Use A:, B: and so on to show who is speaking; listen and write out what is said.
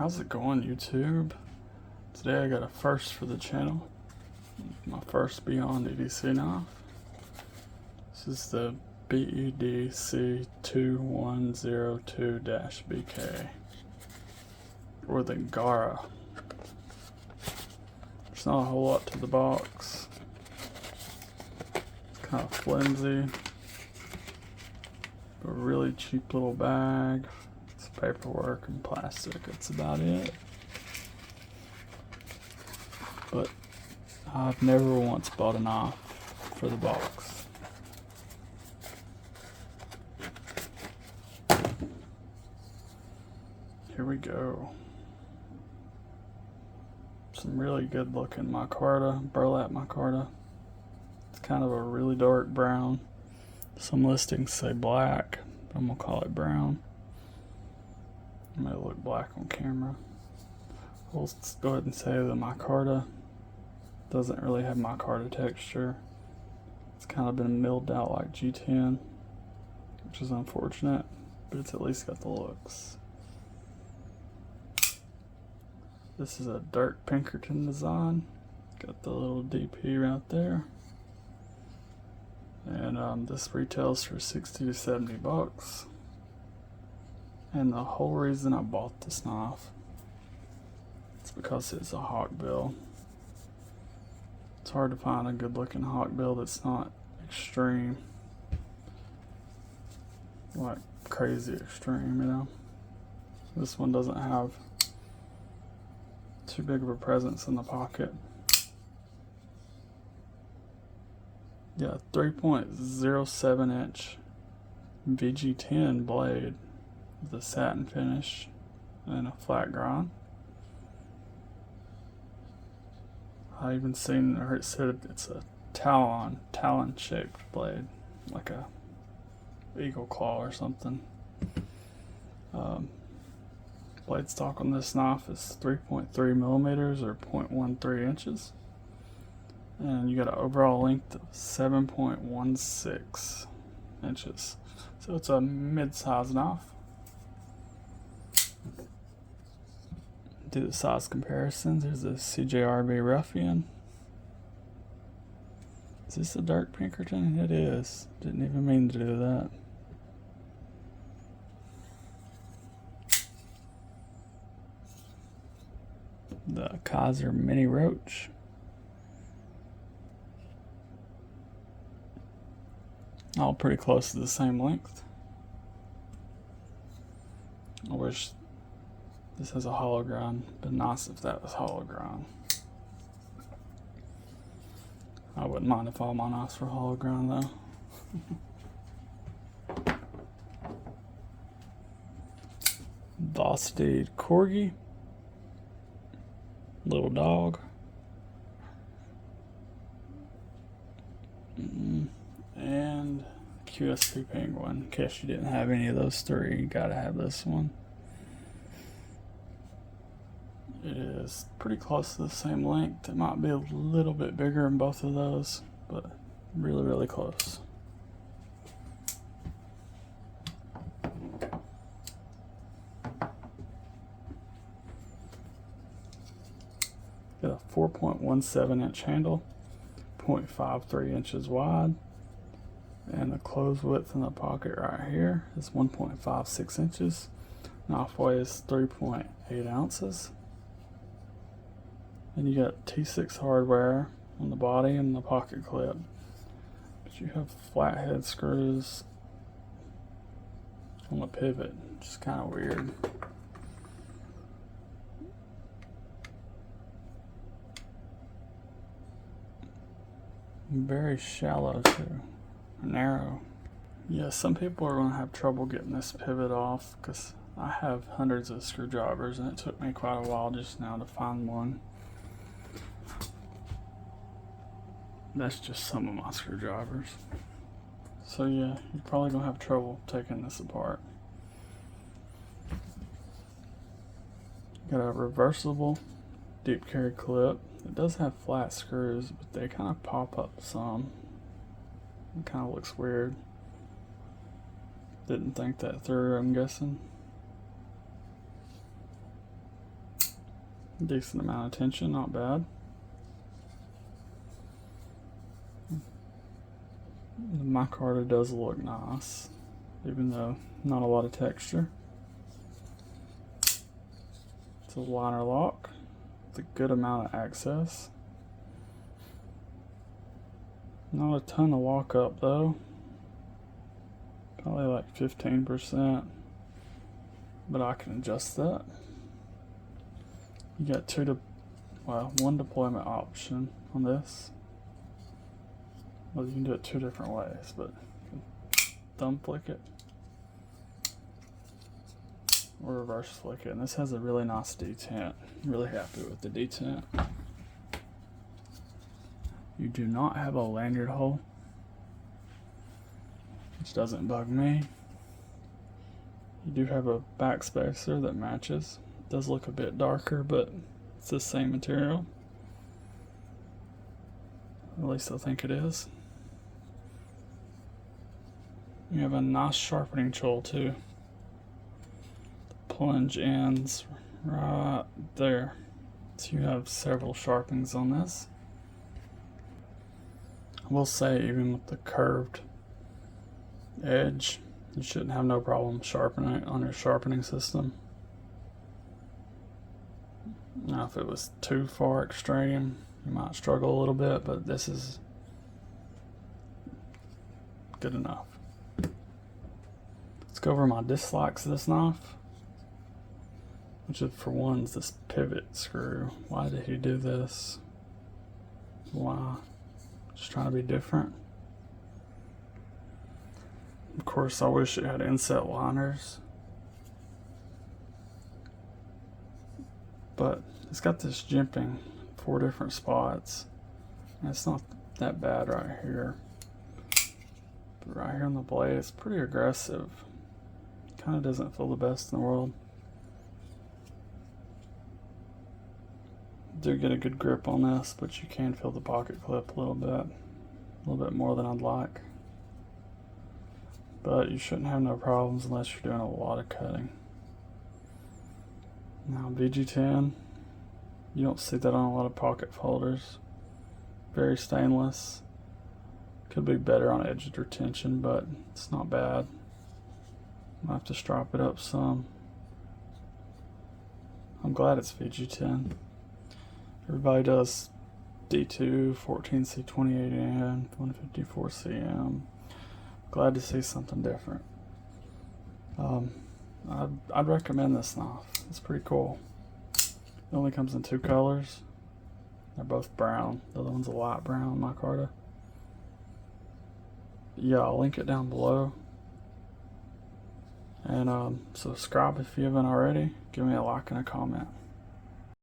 A: How's it going, YouTube? Today I got a first for the channel. My first Beyond EDC knife. This is the BEDC 2102-BK, or the Garra. There's not a whole lot to the box. It's kind of flimsy. A really cheap little bag. It's paperwork and plastic. That's about it. But I've never once bought a knife for the box. Here we go. Some really good looking micarta, burlap micarta. It's kind of a really dark brown. Some listings say black, but I'm gonna call it brown. It may look black on camera. We'll go ahead and say the micarta doesn't really have micarta texture. It's kind of been milled out like G10, which is unfortunate, but it's at least got the looks. This is a Dirk Pinkerton design. Got the little DP right there. And this retails for 60 to 70 bucks. And the whole reason I bought this knife is because it's a Hawkbill. It's hard to find a good looking Hawkbill that's not extreme. Like crazy extreme, you know. This one doesn't have too big of a presence in the pocket. Yeah, 3.07 inch VG10 blade with a satin finish and a flat grind. I even seen, or it said it's a talon shaped blade, like a eagle claw or something. Blade stock on this knife is 3.3 millimeters or 0.13 inches. And you got an overall length of 7.16 inches. So it's a mid-size knife. Do the size comparisons. There's a CJRB Ruffian. Is this a Dirk Pinkerton? It is. Didn't even mean to do that. The Kaiser Mini Roach. All pretty close to the same length. I wish this has a hollow grind. It'd be nice if that was hollow grind. I wouldn't mind if all my knives were hollow grind though. Vosteed Corgi. Little dog. And QSP Penguin. In case you didn't have any of those three, you gotta have this one. It is pretty close to the same length. It might be a little bit bigger in both of those, but really, really close. Got a 4.17 inch handle, 0.53 inches wide, and the close width in the pocket right here is 1.56 inches. Knife weighs 3.8 ounces. And you got T6 hardware on the body and the pocket clip. But you have flathead screws on the pivot, which is kind of weird. Very shallow too, narrow. Yeah, some people are gonna have trouble getting this pivot off because I have hundreds of screwdrivers and it took me quite a while just now to find one. That's just some of my screwdrivers. So yeah, you're probably gonna have trouble taking this apart. Got a reversible deep carry clip. It does have flat screws, but they kind of pop up some. It kind of looks weird. Didn't think that through, I'm guessing. Decent amount of tension, not bad. The micarta does look nice, even though not a lot of texture. It's a liner lock with a good amount of access. Not a ton of walk up though. Probably like 15%, but I can adjust that. You got one deployment option on this. Well, you can do it two different ways, but you can thumb flick it or reverse flick it. And this has a really nice detent. I'm really happy with the detent. You do not have a lanyard hole, which doesn't bug me. You do have a backspacer that matches. It does look a bit darker, but it's the same material. At least I think it is. You have a nice sharpening choil too. The plunge ends right there. So you have several sharpenings on this. I will say, even with the curved edge, you shouldn't have no problem sharpening it on your sharpening system. Now, if it was too far extreme, you might struggle a little bit, but this is good enough. Let's go over my dislikes of this knife, which is, for one, is this pivot screw. Why did he do this? Why? Just trying to be different. Of course, I wish it had inset liners, but it's got this jimping, 4 different spots, and it's not that bad right here. But right here on the blade, it's pretty aggressive. Kind of doesn't feel the best in the world. Do get a good grip on this, but you can feel the pocket clip a little bit more than I'd like. But you shouldn't have no problems unless you're doing a lot of cutting. Now, VG10, you don't see that on a lot of pocket folders. Very stainless. Could be better on edge retention, but it's not bad. Might have to strop it up some. I'm glad it's VG10. Everybody does D2, 14C28N, 154CM. Glad to see something different. I'd recommend this knife. It's pretty cool. It only comes in 2 colors. They're both brown. The other one's a light brown, micarta. Yeah, I'll link it down below. And subscribe if you haven't already. Give me a like and a comment.